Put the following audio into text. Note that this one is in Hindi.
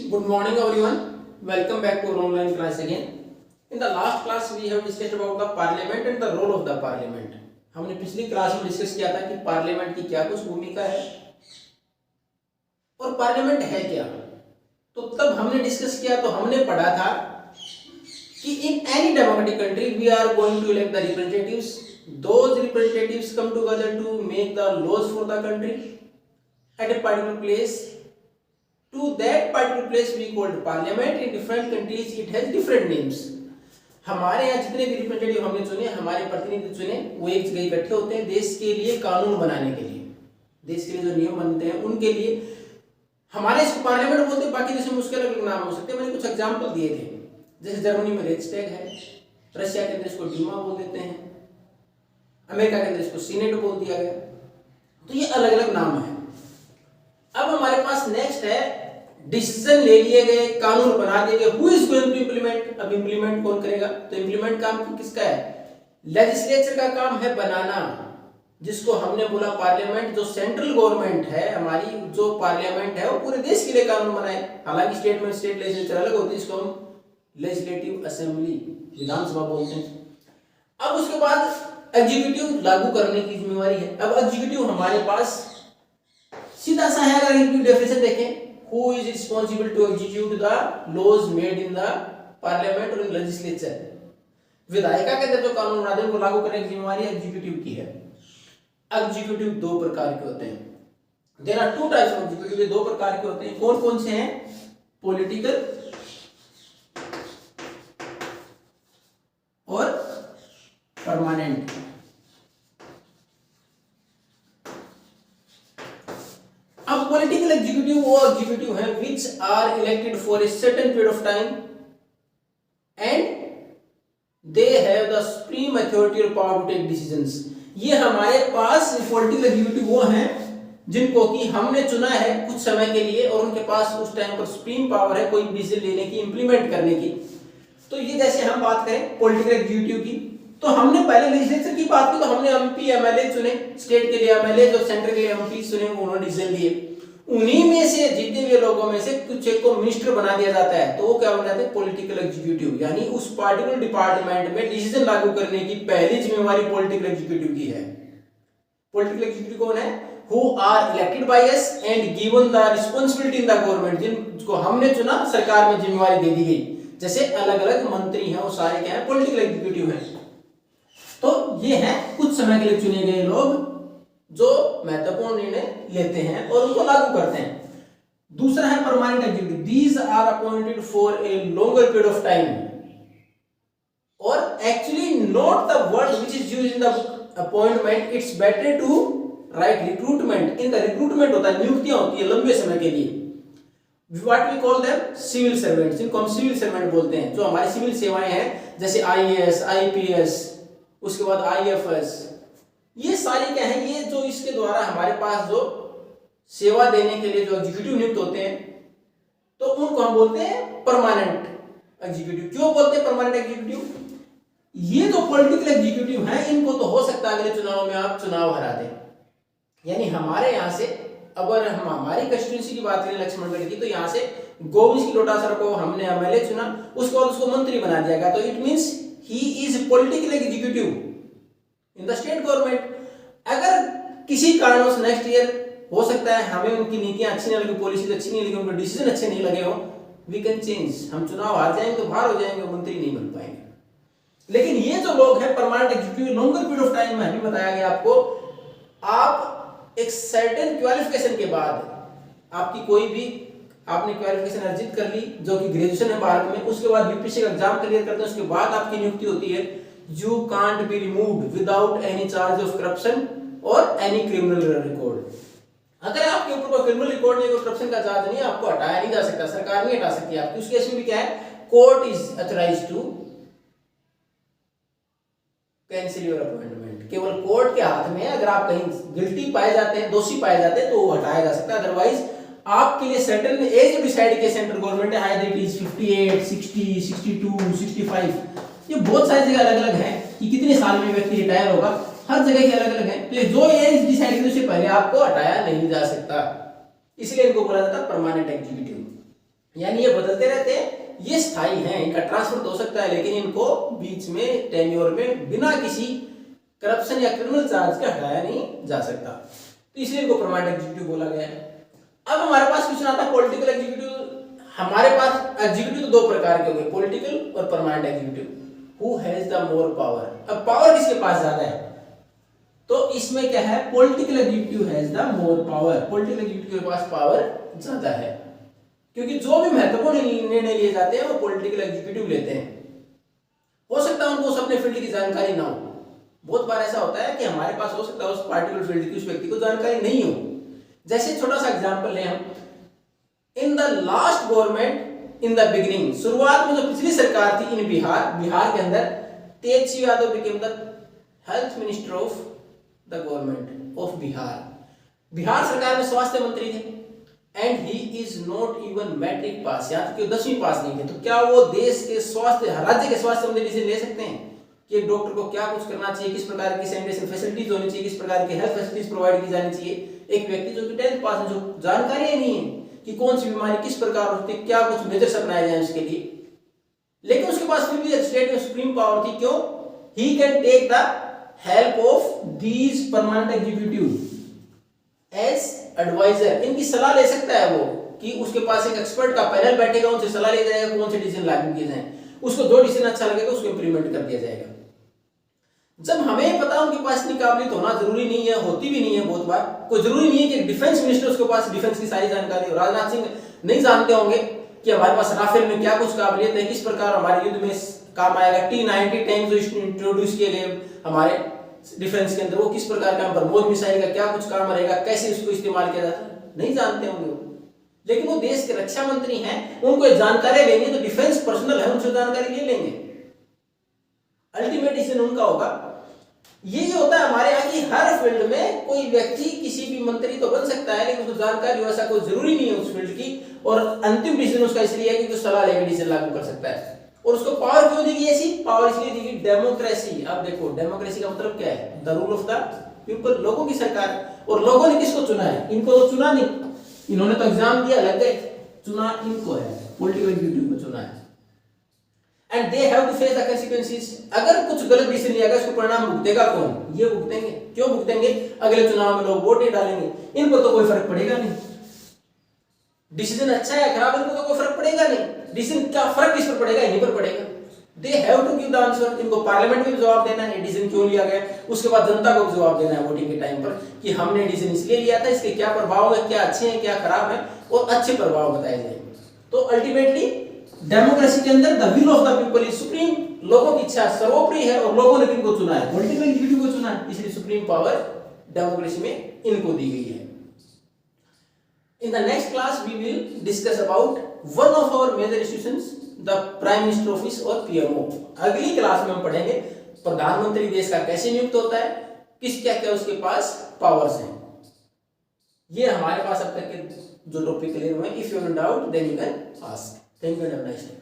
Good morning everyone. Welcome back to our online class again. In the last class we have discussed about the parliament and the role of the parliament. हमने पिछली क्लास में डिस्कस किया था कि पार्लियामेंट की क्या कुछ भूमिका है और पार्लियामेंट है क्या। तो तब हमने डिस्कस किया तो हमने पढ़ा था कि in any democratic country we are going to elect the representatives. Those representatives come together to make the laws for the country at a particular place. To that particular place we called parliament. In different countries it has different names. हमारे यहाँ जितने भी रिप्रेजेंटेटिव हमने चुने, हमारे प्रतिनिधि चुने, वो एक जगह इकट्ठे होते हैं देश के लिए कानून बनाने के लिए, देश के लिए जो नियम बनते हैं उनके लिए. हमारे इसको पार्लियामेंट बोलते हैं, बाकी देशों में उसके अलग नाम हो सकते हैं. मैंने कुछ एग्जाम्पल दिए थे, जैसे जर्मनी में रेक्सटैग है, रशिया के अंदर इसको डीमा बोल देते हैं, अमेरिका के अंदर इसको सीनेट बोल दिया गया. तो ये अलग अलग नाम है. अब हमारे पास नेक्स्ट है डिसीजन ले लिए गए, कानून बना दिए गए. Who is going to implement. अब इंप्लीमेंट कौन करेगा? तो इंप्लीमेंट काम किसका है? लेजिस्लेचर का काम है बनाना, जिसको हमने बोला पार्लियामेंट. जो सेंट्रल गवर्नमेंट है हमारी, जो पार्लियामेंट है वो पूरे देश के लिए कानून बनाए. हालांकि स्टेट में स्टेट लेजिस्लेचर अलग होती है, इसको हम लेजिस्लेटिव असेंबली, विधानसभा बोलते हैं. अब उसके बाद एग्जीक्यूटिव लागू करने की जिम्मेवारी है. अब एग्जीक्यूटिव हमारे पास सीधा सा है. अगर इनकी डेफिनेशन देखें, who is responsible to execute the laws made in the parliament or in legislature. विधायिका के अंदर जो कानून बनाते हैं उनको लागू करने की जिम्मेवारी एग्जीक्यूटिव की है. एग्जीक्यूटिव दो प्रकार के होते हैं. There are two types of executive. दो प्रकार के होते हैं. कौन कौन से हैं? पॉलिटिकल और परमानेंट. अब पॉलिटिकल एग्जीक्यूटिव वो एग्जीक्यूटिव है which are elected for a certain period of time and they have the supreme authority or power to take decisions. ये हमारे पास पॉलिटिकल एग्जीक्यूटिव वो हैं जिनको कि हमने चुना है कुछ समय के लिए और उनके पास उस टाइम पर सुप्रीम पावर है कोई डिसीजन लेने की, इंप्लीमेंट करने की. तो ये जैसे हम बात करें पॉलिटिकल एग्जीक्यूटिव की, तो हमने पहले लेजिस्लेचर की बात की तो हमने एमपी एमएलए चुने, स्टेट के लिए एमएलए, जो सेंटर के लिए एमपी चुने, उन्होंने डिसीजन लिए. उन्हीं में से जीते हुए लोगों में से कुछ एक को मिनिस्टर बना दिया जाता है, तो वो क्या बन जाते हैं? Political executive. यानी उस पार्टिकुलर डिपार्टमेंट में डिसीजन लागू करने की पहली जिम्मेवारी पॉलिटिकल एग्जीक्यूटिव की है. पॉलिटिकल एग्जीक्यूटिव कौन है? Who are elected by us and given the responsibility in the government. जिनको हमने चुना, सरकार में जिम्मेवारी दे दी गई. जैसे अलग अलग मंत्री हैं, वो सारे क्या है? पॉलिटिकल एग्जीक्यूटिव हैं. तो ये हैं कुछ समय के लिए चुने गए लोग जो महत्वपूर्ण निर्णय लेते हैं और उनको लागू करते हैं. दूसरा है permanent executive. These are appointed for a longer period of time और actually not the word which is used in the appointment. It's better to write recruitment. इनका रिक्रूटमेंट होता है, नियुक्तियां होती है लंबे समय के लिए. What we call them? Civil servants. जिनको हम सिविल सर्वेंट बोलते हैं, जो हमारी सिविल सेवाएं हैं, जैसे आईएएस, आईपीएस, उसके बाद आईएफएस. ये सारी क्या है? ये जो इसके द्वारा हमारे पास जो सेवा देने के लिए जो एग्जीक्यूटिव नियुक्त होते हैं, तो उनको हम बोलते हैं परमानेंट एग्जीक्यूटिव. क्यों बोलते हैं परमानेंट एग्जीक्यूटिव? ये जो पॉलिटिकल एग्जीक्यूटिव हैं, इनको तो हो सकता है अगले चुनाव में आप चुनाव हरा दें. यानी हमारे यहाँ से अगर हम हमारी कंस्टिट्यूंसी की बात करें लक्ष्मणगढ़ की, तो यहाँ से गोविंद की लोटासर को हमने एमएलए चुना, उसके बाद उसको मंत्री बना दिया गया. तो it means he is political executive in the state government. अगर किसी कारणवश नेक्स्ट ईयर हो सकता है हमें उनकी नीतियां अच्छी नहीं लगी, पॉलिसी अच्छी नहीं लगी, उनके डिसीजन अच्छे नहीं लगे हो, वी कैन चेंज. हम चुनाव हार जाएंगे तो बाहर हो जाएंगे, मंत्री नहीं बन पाएंगे. लेकिन ये जो लोग हैं permanent executive, longer period of time में अभी बताया गया आपको, आप एक सर्टेन क्वालिफिकेशन के बाद, आपकी कोई भी आपने क्वालिफिकेशन अर्जित कर ली जो कि ग्रेजुएशन है भारत में, उसके बाद यूपीएससी का एग्जाम क्लियर करते हैं, उसके बाद आपकी नियुक्ति होती है. You can't be removed without any charge of corruption or any criminal record. अगर आपके ऊपर कोई क्रिमिनल रिकॉर्ड नहीं, कोई करप्शन का चार्ज नहीं, आपको हटाया नहीं जा सकता, सरकार नहीं हटा सकती आपकी. उसके केस में भी क्या है? Court is authorised to cancel your appointment. केवल कोर्ट के हाथ में है. अगर आप कहीं गिल्टी पाए जाते हैं, दोषी पाए जाते हैं, तो वो हटाया जा सकता है. अदरवाइज आपके लिए सर्टेन एज डिसाइड किया सेंट्रल गवर्नमेंट है, आइदर इट इज 58, 60, 62, 65. ये बहुत सारी जगह अलग अलग है कि कितने साल में व्यक्ति रिटायर होगा, हर जगह के अलग अलग है. तो जो एज डिसाइड की उससे पहले आपको हटाया नहीं जा सकता, इसलिए इनको बोला जाता है परमानेंट एग्जीक्यूटिव. यानी ये बदलते रहते हैं, ये स्थायी हैं, इनका ट्रांसफर तो हो सकता है लेकिन इनको बीच में टेन्योर में बिना किसी करप्शन या क्रिमिनल चार्ज के हटाया नहीं जा सकता, तो इसलिए इनको परमानेंट एग्जीक्यूटिव बोला गया है। अब हमारे पास क्वेश्चन आता है पॉलिटिकल एग्जीक्यूटिव। हमारे पास एग्जीक्यूटिव तो दो प्रकार के होंगे, पॉलिटिकल और permanent executive. Who has the more power, अब पावर किसके पास ज्यादा है, तो इसमें क्या है, political executive has the more power, political executive के पास पावर ज्यादा है, क्योंकि जो भी महत्वपूर्ण निर्णय लिए जाते हैं वो पॉलिटिकल एग्जीक्यूटिव लेते हैं। हो सकता है उनको अपने फील्ड की जानकारी ना हो, बहुत बार ऐसा होता है कि हमारे पास हो सकता है उस पार्टिकुलर फील्ड की उस व्यक्ति को जानकारी नहीं हो। जैसे छोटा सा एग्जांपल लें हम, in the last government in the beginning, शुरुआत में जो पिछली सरकार थी इन बिहार के अंदर, Tejashwi Yadav became the health minister of the government of Bihar सरकार में स्वास्थ्य मंत्री थे, and he is not even matric pass, या तो 10वीं पास नहीं थे, तो क्या वो देश के स्वास्थ्य, राज्य के स्वास्थ्य मंत्री डिसीजन ले सकते हैं कि एक डॉक्टर को क्या कुछ करना चाहिए, किस प्रकार की सैनिटेशन फैसिलिटीज होनी चाहिए, किस प्रकार की हेल्थ फैसिलिटीज प्रोवाइड की जानी चाहिए। एक व्यक्ति जो कि 10th पास है, जो जानकारी नहीं है कि कौन सी बीमारी किस प्रकार होती है, क्या कुछ मेजर्स अपनाए जाए उसके लिए, लेकिन उसके पास फिर भी स्टेट में सुप्रीम पावर थी, क्यों, he can take the help of these permanent executive as advisor, इनकी सलाह ले सकता है वो, कि उसके पास एक एक्सपर्ट का पैनल बैठेगा, उनसे सलाह लिया जाएगा कौन से डिसीजन लागू किए जाएं, उसको जो डिसीजन अच्छा लगेगा उसको इंप्लीमेंट कर दिया जाएगा। जब हमें पता उनके पास इतनी काबिलियत होना जरूरी नहीं है, होती भी नहीं है, बहुत बार कोई जरूरी नहीं है कि डिफेंस मिनिस्टर उसके पास डिफेंस की सारी जानकारी हो। राजनाथ सिंह नहीं जानते होंगे कि हमारे पास राफेल में क्या कुछ काबिलियत है, किस प्रकार हमारे युद्ध में काम आएगा, T-90 टैंक जो इंट्रोड्यूस किए गए हमारे डिफेंस के अंदर, वो किस प्रकार का, ब्रह्मोस मिसाइल का क्या कुछ काम रहेगा, कैसे उसको इस्तेमाल किया जाता है, नहीं जानते होंगे वो, लेकिन वो देश के रक्षा मंत्री हैं, उनको जानकारी लेंगे, तो डिफेंस पर्सनल है, उनसे जानकारी ले लेंगे, अल्टीमेट डिसीजन उनका होगा। ये जो होता है हमारे यहाँ की हर फील्ड में कोई व्यक्ति किसी भी मंत्री तो बन सकता है, लेकिन उसको जानकारी वैसा कोई जरूरी नहीं है उस फील्ड की, और अंतिम डिसीजन उसका इसलिए है कि सलाह लेकर डिसीजन लागू कर सकता है। और उसको पावर क्यों दी गई ऐसी, पावर इसलिए दी गई डेमोक्रेसी। अब देखो डेमोक्रेसी का मतलब क्या है, the rule of the people, लोगों की सरकार, और लोगों ने किसको चुना है, इनको तो चुना नहीं, इन्होंने तो एग्जाम दिया, लग गए, चुना इनको है, पॉलिटिकल एग्जीक्यूटिव को चुना है, and they have to face the consequences। अगर कुछ गलत डिसीजन लिया गया उसको परिणाम भुगतेगा कौन, ये भुगतेंगे। क्यों भुगतेंगे, अगले चुनाव में लोग वोट नहीं डालेंगे, इनको तो कोई फर्क पड़ेगा नहीं, डिसीजन अच्छा है खराब इनको तो कोई फर्क पड़ेगा नहीं, डिसीजन का फर्क किस पर पड़ेगा, इन्हीं पर पड़ेगा। They have to give the answer, इनको पार्लियामेंट में भी जवाब देना है डिसीजन क्यों लिया गया, उसके बाद जनता को भी जवाब देना है वोटिंग के टाइम पर कि हमने डिसीजन इसलिए लिया था, इसके क्या प्रभाव है, क्या अच्छे हैं क्या खराब है, और अच्छे प्रभाव बताए जाएंगे। तो अल्टीमेटली डेमोक्रेसी के अंदर the will of the people is supreme, लोगों की इच्छा सर्वोपरि है, और लोगों ने किनको चुना है, पॉलिटिकल एग्जीक्यूटिव को चुना है, इसलिए सुप्रीम पावर डेमोक्रेसी में इनको दी गई है। In the next class we will discuss about one of our major institutions, the Prime Minister Office और PMO। अगली क्लास में हम पढ़ेंगे प्रधानमंत्री देश का कैसे नियुक्त होता है, किस क्या क्या उसके पास पावर्स हैं। ये हमारे पास अब तक के जो टॉपिक क्लियर हुए। If you have doubt then you can ask. Thank you and have a nice day.